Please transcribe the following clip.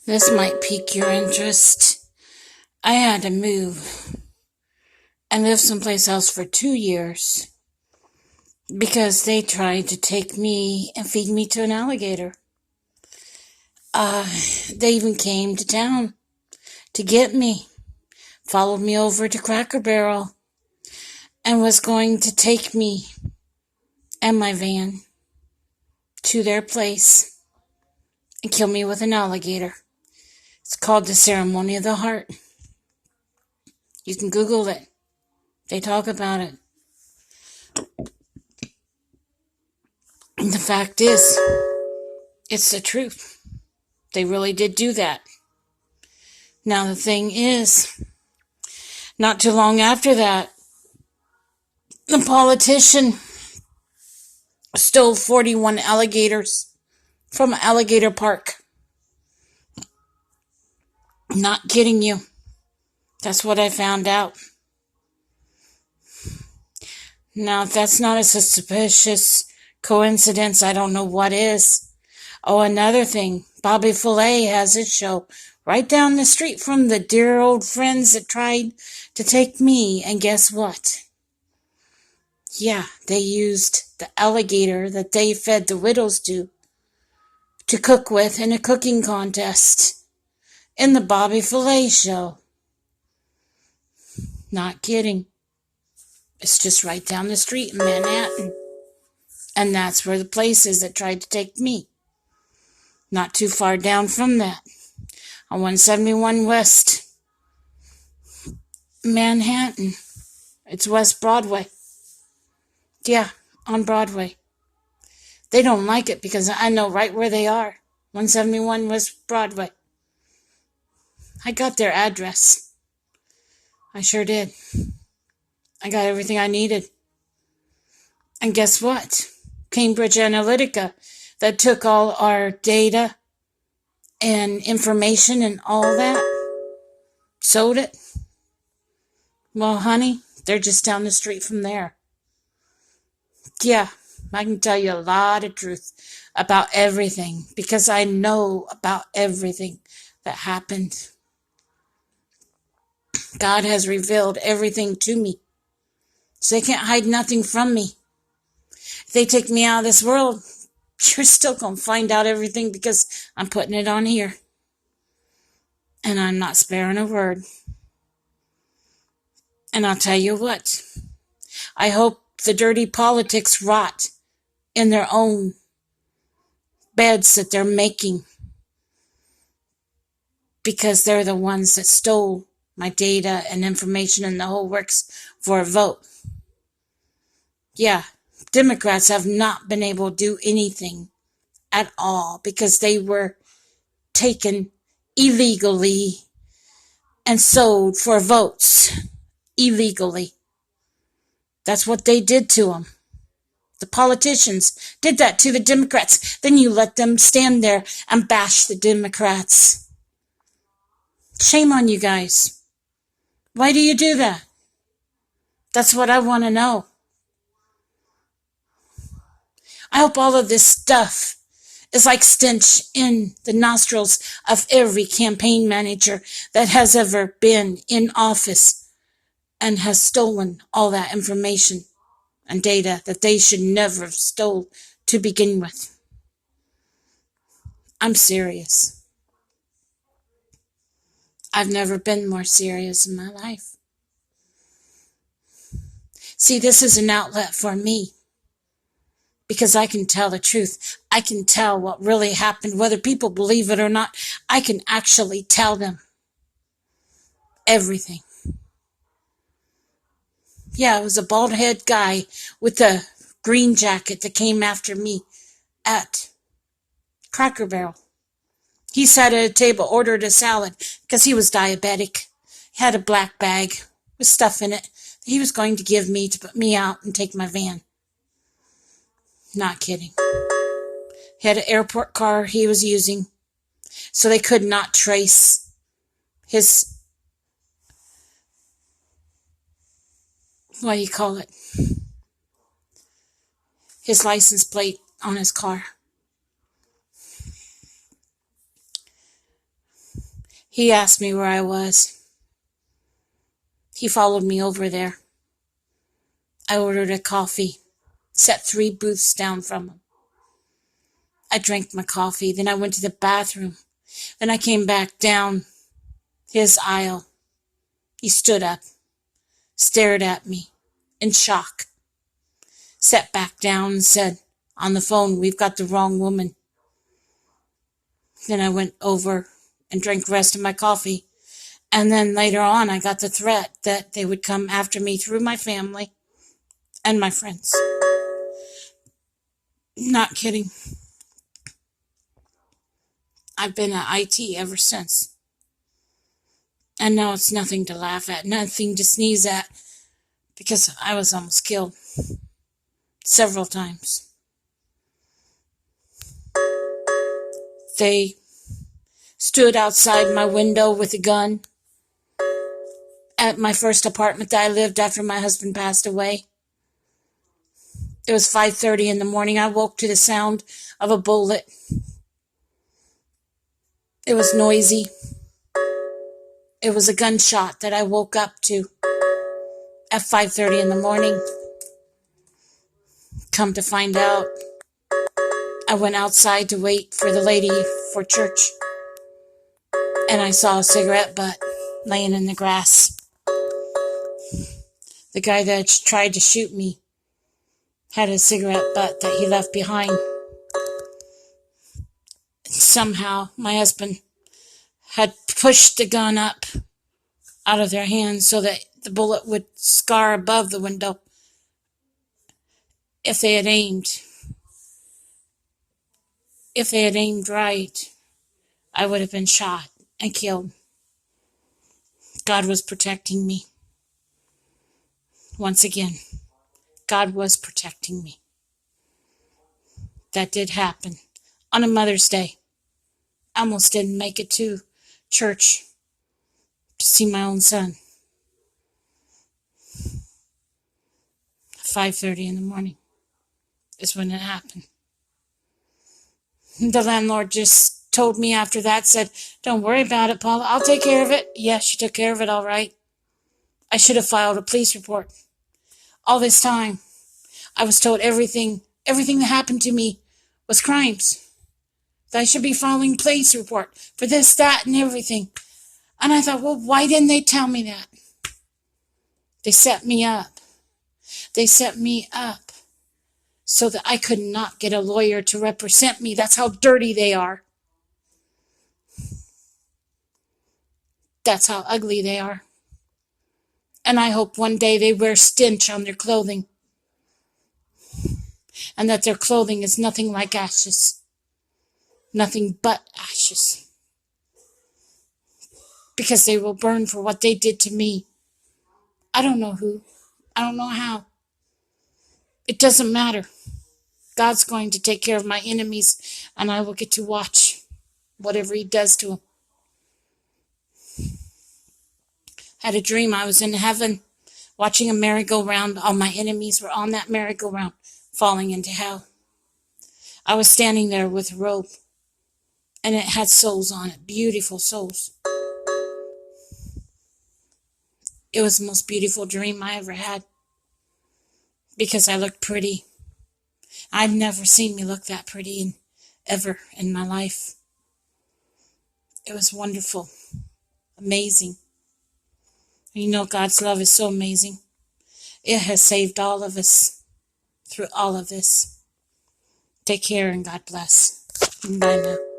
This might pique your interest. I had to move and live someplace else for 2 years because they tried to take me and feed me to an alligator. They even came to town to get me, followed me over to Cracker Barrel, and was going to take me and my van to their place and kill me with an alligator. It's called the Ceremony of the Heart. You can Google it. They talk about it. And the fact is, it's the truth. They really did do that. Now the thing is, not too long after that, the politician stole 41 alligators from Alligator Park. Not kidding you. That's what I found out. Now, if that's not a suspicious coincidence, I don't know what is. Oh, another thing. Bobby Fillet has his show right down the street from the dear old friends that tried to take me. And guess what? Yeah, they used the alligator that they fed the widows to cook with in a cooking contest in the Bobby Fillet show. Not kidding. It's just right down the street in Manhattan. And that's where the place is that tried to take me. Not too far down from that. On 171 West Manhattan. It's West Broadway. Yeah, on Broadway. They don't like it because I know right where they are. 171 West Broadway. I got their address. I sure did. I got everything I needed. And guess what? Cambridge Analytica, that took all our data and information and all that, sold it. Well, honey, they're just down the street from there. Yeah, I can tell you a lot of truth about everything because I know about everything that happened. God has revealed everything to me. So they can't hide nothing from me. If they take me out of this world, you're still going to find out everything because I'm putting it on here. And I'm not sparing a word. And I'll tell you what. I hope the dirty politics rot in their own beds that they're making. Because they're the ones that stole my data and information and the whole works for a vote. Yeah, Democrats have not been able to do anything at all because they were taken illegally and sold for votes illegally. That's what they did to them. The politicians did that to the Democrats. Then you let them stand there and bash the Democrats. Shame on you guys. Why do you do that? That's what I want to know. I hope all of this stuff is like stench in the nostrils of every campaign manager that has ever been in office and has stolen all that information and data that they should never have stole to begin with. I'm serious. I've never been more serious in my life. See, this is an outlet for me. Because I can tell the truth. I can tell what really happened. Whether people believe it or not, I can actually tell them everything. Yeah, it was a bald-headed guy with a green jacket that came after me at Cracker Barrel. He sat at a table, ordered a salad because he was diabetic. He had a black bag with stuff in it that he was going to give me to put me out and take my van. Not kidding. He had an airport car he was using, so they could not trace his, what do you call it? His license plate on his car. He asked me where I was. He followed me over there. I ordered a coffee, sat 3 booths down from him. I drank my coffee, then I went to the bathroom. Then I came back down his aisle. He stood up, stared at me in shock, sat back down and said, "On the phone, we've got the wrong woman." Then I went over and drank the rest of my coffee. And then later on, I got the threat that they would come after me through my family and my friends. Not kidding. I've been at IT ever since. And now it's nothing to laugh at, nothing to sneeze at, because I was almost killed several times. They stood outside my window with a gun at my first apartment that I lived after my husband passed away. It was 5:30 in the morning. I woke to the sound of a bullet. It was noisy. It was a gunshot that I woke up to at 5:30 in the morning. Come to find out, I went outside to wait for the lady for church, and I saw a cigarette butt laying in the grass. The guy that tried to shoot me had a cigarette butt that he left behind. Somehow, my husband had pushed the gun up out of their hands so that the bullet would scar above the window. If they had aimed right, I would have been shot and killed. God was protecting me. Once again, God was protecting me. That did happen on a Mother's Day. I almost didn't make it to church to see my own son. 5:30 in the morning is when it happened. The landlord just told me after that, said, "Don't worry about it, Paula. I'll take care of it." Yeah, she took care of it all right. I should have filed a police report. All this time, I was told everything that happened to me was crimes. That I should be filing a police report for this, that, and everything. And I thought, well, why didn't they tell me that? They set me up. They set me up so that I could not get a lawyer to represent me. That's how dirty they are. That's how ugly they are. And I hope one day they wear stench on their clothing, and that their clothing is nothing like ashes. Nothing but ashes. Because they will burn for what they did to me. I don't know who. I don't know how. It doesn't matter. God's going to take care of my enemies, and I will get to watch whatever he does to them. Had a dream I was in heaven watching a merry-go-round. All my enemies were on that merry-go-round falling into hell. I was standing there with a robe, and it had souls on it, beautiful souls. It was the most beautiful dream I ever had, because I looked pretty. I've never seen me look that pretty ever in my life. It was wonderful, amazing. You know, God's love is so amazing. It has saved all of us through all of this. Take care and God bless. Bye now.